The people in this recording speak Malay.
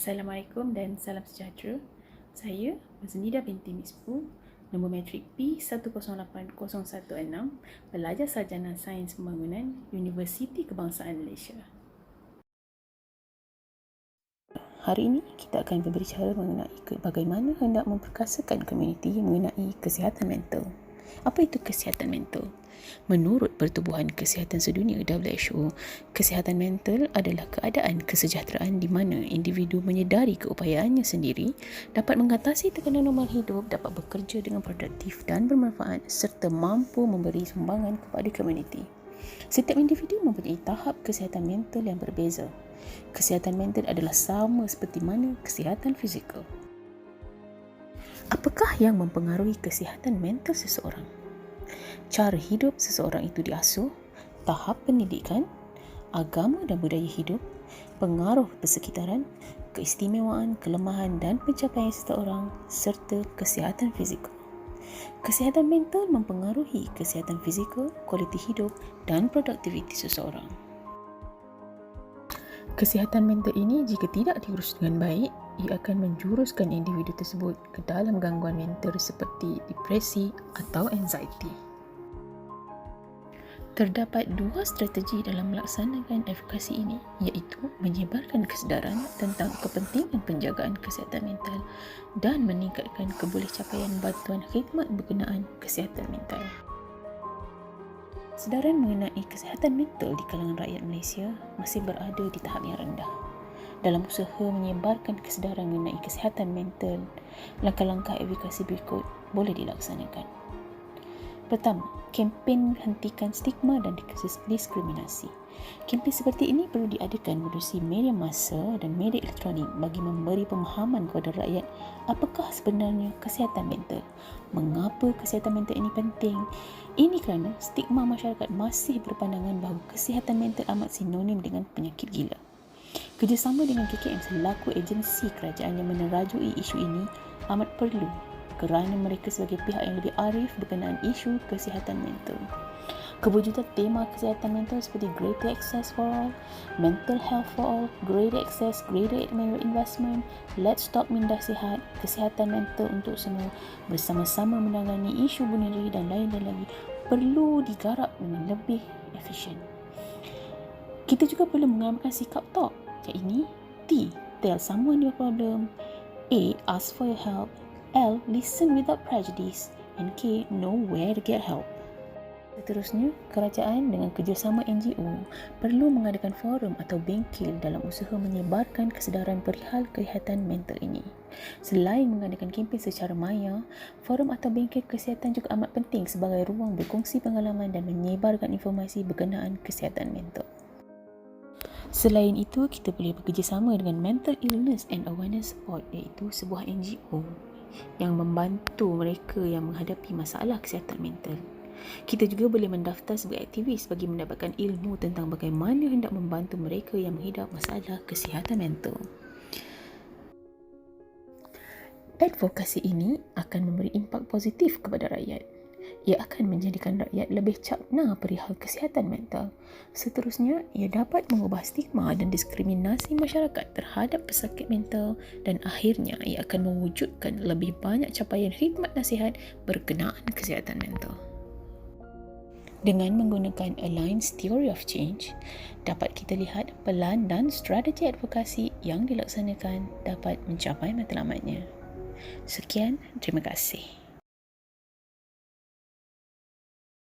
Assalamualaikum dan salam sejahtera. Saya Maznida binti Mispu, nombor matrik P108016, pelajar sarjana Sains Pembangunan, Universiti Kebangsaan Malaysia. Hari ini kita akan berbicara mengenai bagaimana hendak memperkasakan komuniti mengenai kesihatan mental. Apa itu kesihatan mental? Menurut Pertubuhan Kesihatan Sedunia (WHO), kesihatan mental adalah keadaan kesejahteraan di mana individu menyedari keupayaannya sendiri, dapat mengatasi tekanan normal hidup, dapat bekerja dengan produktif dan bermanfaat serta mampu memberi sumbangan kepada komuniti. Setiap individu mempunyai tahap kesihatan mental yang berbeza. Kesihatan mental adalah sama seperti mana kesihatan fizikal. Apakah yang mempengaruhi kesihatan mental seseorang? Cara hidup seseorang itu diasuh, tahap pendidikan, agama dan budaya hidup, pengaruh persekitaran, keistimewaan, kelemahan dan pencapaian seseorang serta kesihatan fizikal. Kesihatan mental mempengaruhi kesihatan fizikal, kualiti hidup dan produktiviti seseorang. Kesihatan mental ini jika tidak diurus dengan baik, ia akan menjuruskan individu tersebut ke dalam gangguan mental seperti depresi atau anxiety. Terdapat dua strategi dalam melaksanakan advokasi ini, iaitu menyebarkan kesedaran tentang kepentingan penjagaan kesihatan mental dan meningkatkan kebolehcapaian bantuan khidmat berkenaan kesihatan mental. Sedaran mengenai kesihatan mental di kalangan rakyat Malaysia masih berada di tahap yang rendah. Dalam usaha menyebarkan kesedaran mengenai kesihatan mental, langkah-langkah advokasi berikut boleh dilaksanakan. Pertama, kempen hentikan stigma dan diskriminasi. Kempen seperti ini perlu diadakan melalui media massa dan media elektronik bagi memberi pemahaman kepada rakyat apakah sebenarnya kesihatan mental, mengapa kesihatan mental ini penting. Ini kerana stigma masyarakat masih berpandangan bahawa kesihatan mental amat sinonim dengan penyakit gila. Kerjasama dengan KKM selaku agensi kerajaan yang menerajui isu ini amat perlu kerana mereka sebagai pihak yang lebih arif berkenaan isu kesihatan mental. Kewujudan tema kesihatan mental seperti Greater Access for All, Mental Health for All, Greater Access, Greater Mental Investment, Let's Stop Minda Sihat, kesihatan mental untuk semua, bersama-sama menangani isu bunuh diri dan lain-lain lagi perlu digarap dengan lebih efisien. Kita juga perlu mengamalkan sikap TALK, iaitu T. Tell someone your problem, A. Ask for your help, L. Listen without prejudice, and K. Know where to get help. Seterusnya, kerajaan dengan kerjasama NGO perlu mengadakan forum atau bengkel dalam usaha menyebarkan kesedaran perihal kesihatan mental ini. Selain mengadakan kempen secara maya, forum atau bengkel kesihatan juga amat penting sebagai ruang berkongsi pengalaman dan menyebarkan informasi berkenaan kesihatan mental. Selain itu, kita boleh bekerjasama dengan Mental Illness and Awareness Support, iaitu sebuah NGO yang membantu mereka yang menghadapi masalah kesihatan mental. Kita juga boleh mendaftar sebagai aktivis bagi mendapatkan ilmu tentang bagaimana hendak membantu mereka yang menghidap masalah kesihatan mental. Advokasi ini akan memberi impak positif kepada rakyat. Ia akan menjadikan rakyat lebih cakna perihal kesihatan mental. Seterusnya, ia dapat mengubah stigma dan diskriminasi masyarakat terhadap pesakit mental dan akhirnya ia akan mewujudkan lebih banyak capaian khidmat nasihat berkenaan kesihatan mental. Dengan menggunakan Alliance Theory of Change, dapat kita lihat pelan dan strategi advokasi yang dilaksanakan dapat mencapai matlamatnya. Sekian, terima kasih.